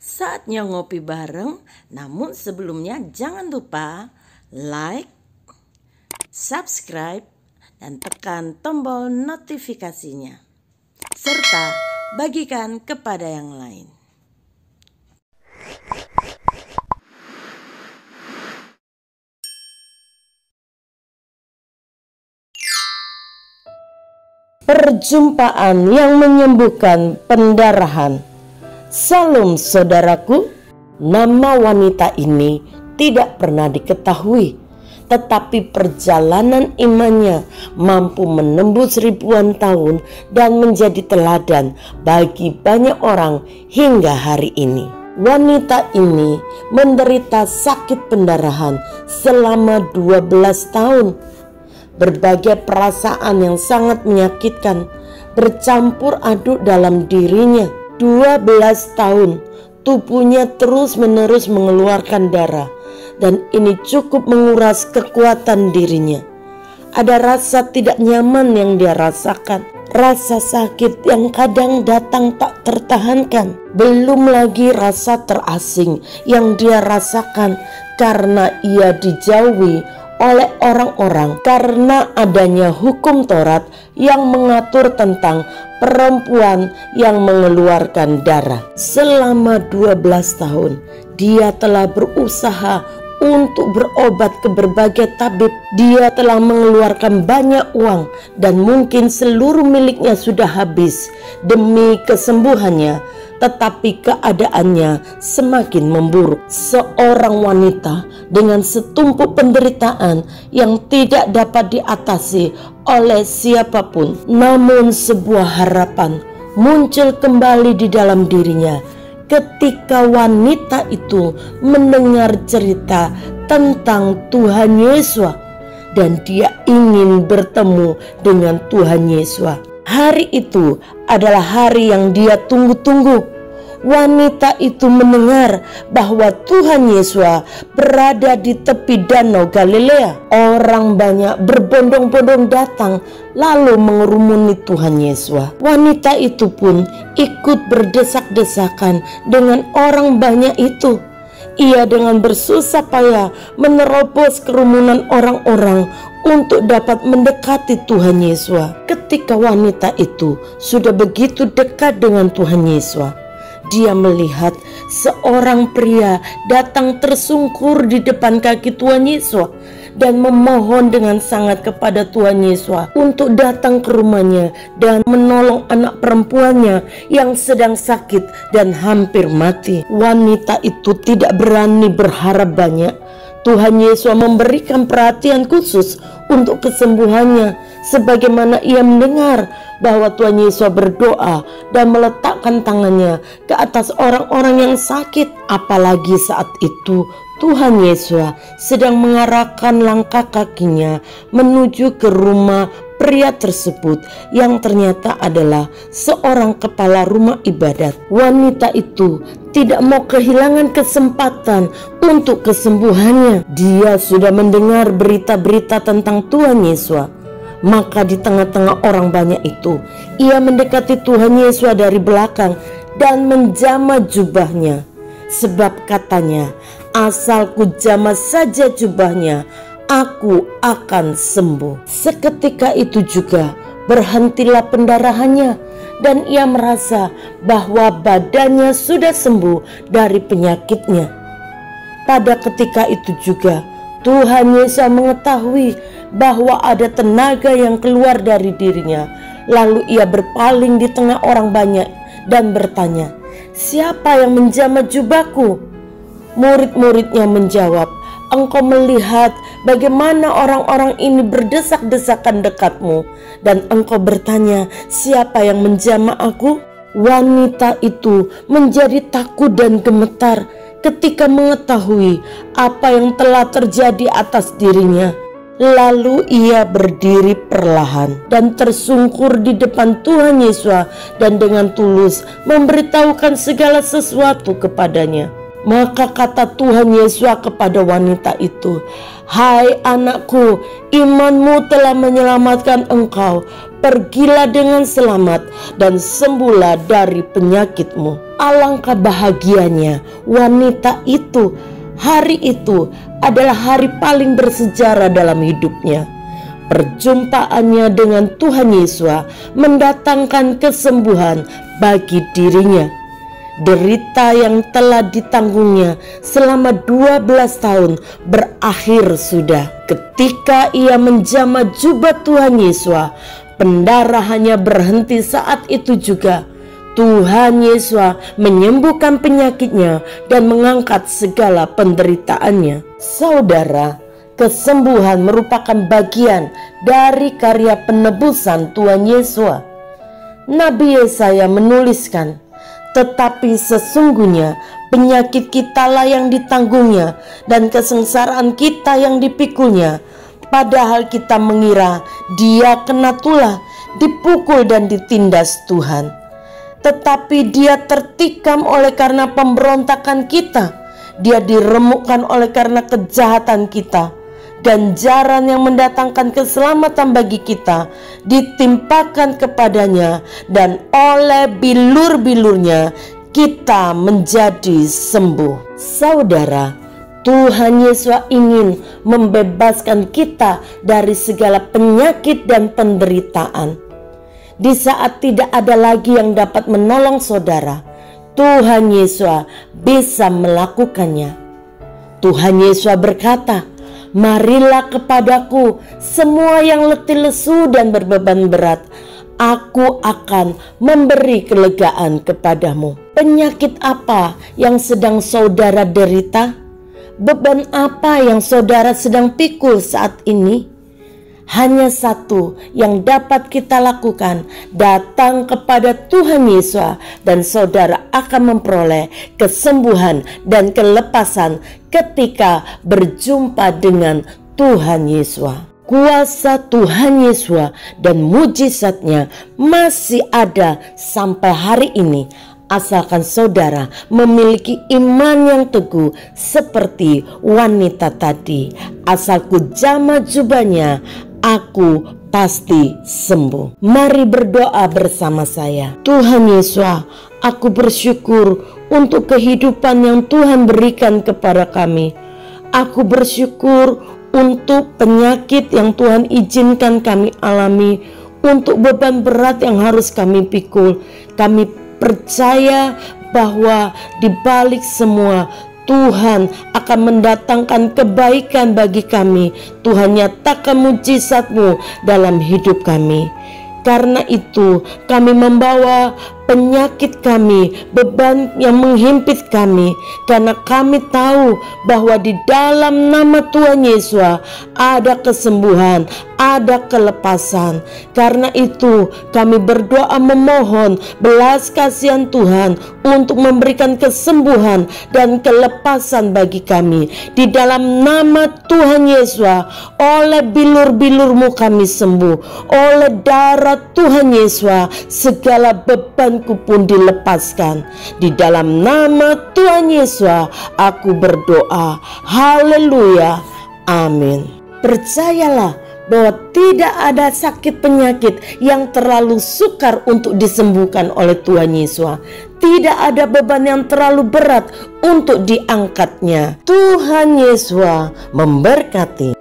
Saatnya ngopi bareng, namun sebelumnya jangan lupa like, subscribe, dan tekan tombol notifikasinya. Serta bagikan kepada yang lain. Perjumpaan yang menyembuhkan pendarahan. Salam saudaraku, nama wanita ini tidak pernah diketahui, tetapi perjalanan imannya mampu menembus ribuan tahun dan menjadi teladan bagi banyak orang hingga hari ini. Wanita ini menderita sakit pendarahan selama 12 tahun. Berbagai perasaan yang sangat menyakitkan bercampur aduk dalam dirinya. 12 tahun tubuhnya terus-menerus mengeluarkan darah, dan ini cukup menguras kekuatan dirinya. Ada rasa tidak nyaman yang dia rasakan, rasa sakit yang kadang datang tak tertahankan. Belum lagi rasa terasing yang dia rasakan karena ia dijauhi oleh orang-orang karena adanya hukum Taurat yang mengatur tentang perempuan yang mengeluarkan darah. Selama 12 tahun dia telah berusaha untuk berobat ke berbagai tabib. Dia telah mengeluarkan banyak uang dan mungkin seluruh miliknya sudah habis demi kesembuhannya, tetapi keadaannya semakin memburuk. Seorang wanita dengan setumpuk penderitaan yang tidak dapat diatasi oleh siapapun, namun sebuah harapan muncul kembali di dalam dirinya ketika wanita itu mendengar cerita tentang Tuhan Yesus, dan dia ingin bertemu dengan Tuhan Yesus. Hari itu adalah hari yang dia tunggu-tunggu. Wanita itu mendengar bahwa Tuhan Yesus berada di tepi danau Galilea. Orang banyak berbondong-bondong datang lalu mengerumuni Tuhan Yesus. Wanita itu pun ikut berdesak-desakan dengan orang banyak itu. Ia dengan bersusah payah menerobos kerumunan orang-orang untuk dapat mendekati Tuhan Yesus. Ketika wanita itu sudah begitu dekat dengan Tuhan Yesus, dia melihat seorang pria datang tersungkur di depan kaki Tuhan Yesus dan memohon dengan sangat kepada Tuhan Yesus untuk datang ke rumahnya dan menolong anak perempuannya yang sedang sakit dan hampir mati. Wanita itu tidak berani berharap banyak. Tuhan Yesus memberikan perhatian khusus untuk kesembuhannya, sebagaimana ia mendengar bahwa Tuhan Yesus berdoa dan meletakkan tangannya ke atas orang-orang yang sakit. Apalagi saat itu Tuhan Yesus sedang mengarahkan langkah kakinya menuju ke rumah pria tersebut yang ternyata adalah seorang kepala rumah ibadat. Wanita itu tidak mau kehilangan kesempatan untuk kesembuhannya. Dia sudah mendengar berita-berita tentang Tuhan Yesus. Maka di tengah-tengah orang banyak itu, ia mendekati Tuhan Yesus dari belakang dan menjamah jubahnya. Sebab katanya, asal ku jamah saja jubahnya, aku akan sembuh. Seketika itu juga berhentilah pendarahannya, dan ia merasa bahwa badannya sudah sembuh dari penyakitnya. Pada ketika itu juga Tuhan Yesus mengetahui bahwa ada tenaga yang keluar dari dirinya. Lalu ia berpaling di tengah orang banyak dan bertanya, "Siapa yang menjamah jubahku?" Murid-muridnya menjawab, "Engkau melihat bagaimana orang-orang ini berdesak-desakan dekatmu, dan engkau bertanya, siapa yang menjamah aku?" Wanita itu menjadi takut dan gemetar ketika mengetahui apa yang telah terjadi atas dirinya. Lalu ia berdiri perlahan dan tersungkur di depan Tuhan Yesus dan dengan tulus memberitahukan segala sesuatu kepadanya. Maka kata Tuhan Yesus kepada wanita itu, "Hai anakku, imanmu telah menyelamatkan engkau. Pergilah dengan selamat dan sembuhlah dari penyakitmu." Alangkah bahagianya wanita itu. Hari itu adalah hari paling bersejarah dalam hidupnya. Perjumpaannya dengan Tuhan Yesus mendatangkan kesembuhan bagi dirinya. Derita yang telah ditanggungnya selama 12 tahun berakhir sudah. Ketika ia menjamah jubah Tuhan Yesus, pendarahannya berhenti saat itu juga. Tuhan Yesus menyembuhkan penyakitnya dan mengangkat segala penderitaannya. Saudara, kesembuhan merupakan bagian dari karya penebusan Tuhan Yesus. Nabi Yesaya menuliskan, "Tetapi sesungguhnya penyakit kitalah yang ditanggungnya dan kesengsaraan kita yang dipikulnya. Padahal kita mengira dia kena tulah, dipukul dan ditindas Tuhan. Tetapi dia tertikam oleh karena pemberontakan kita. Dia diremukkan oleh karena kejahatan kita. Ganjaran yang mendatangkan keselamatan bagi kita ditimpakan kepadanya, dan oleh bilur-bilurnya kita menjadi sembuh." Saudara, Tuhan Yesus ingin membebaskan kita dari segala penyakit dan penderitaan. Di saat tidak ada lagi yang dapat menolong saudara, Tuhan Yesus bisa melakukannya. Tuhan Yesus berkata, "Marilah kepadaku semua yang letih lesu dan berbeban berat, aku akan memberi kelegaan kepadamu." Penyakit apa yang sedang saudara derita? Beban apa yang saudara sedang pikul saat ini? Hanya satu yang dapat kita lakukan, datang kepada Tuhan Yesus dan saudara akan memperoleh kesembuhan dan kelepasan ketika berjumpa dengan Tuhan Yesus. Kuasa Tuhan Yesus dan mujizatnya masih ada sampai hari ini, asalkan saudara memiliki iman yang teguh seperti wanita tadi. Asal ku jamah jubahnya, aku pasti sembuh. Mari berdoa bersama saya. Tuhan Yesus, aku bersyukur untuk kehidupan yang Tuhan berikan kepada kami. Aku bersyukur untuk penyakit yang Tuhan izinkan kami alami, untuk beban berat yang harus kami pikul. Kami percaya bahwa di balik semua Tuhan akan mendatangkan kebaikan bagi kami. Tuhan nyatakan mujizat-Mu dalam hidup kami. Karena itu kami membawa penyakit kami, beban yang menghimpit kami, karena kami tahu bahwa di dalam nama Tuhan Yesus ada kesembuhan, ada kelepasan. Karena itu kami berdoa memohon belas kasihan Tuhan untuk memberikan kesembuhan dan kelepasan bagi kami. Di dalam nama Tuhan Yesus, oleh bilur-bilur-Mu kami sembuh, oleh darah Tuhan Yesus segala bebanku pun dilepaskan. Di dalam nama Tuhan Yesus aku berdoa. Haleluya. Amin. Percayalah bahwa tidak ada sakit penyakit yang terlalu sukar untuk disembuhkan oleh Tuhan Yesus. Tidak ada beban yang terlalu berat untuk diangkatnya. Tuhan Yesus memberkati.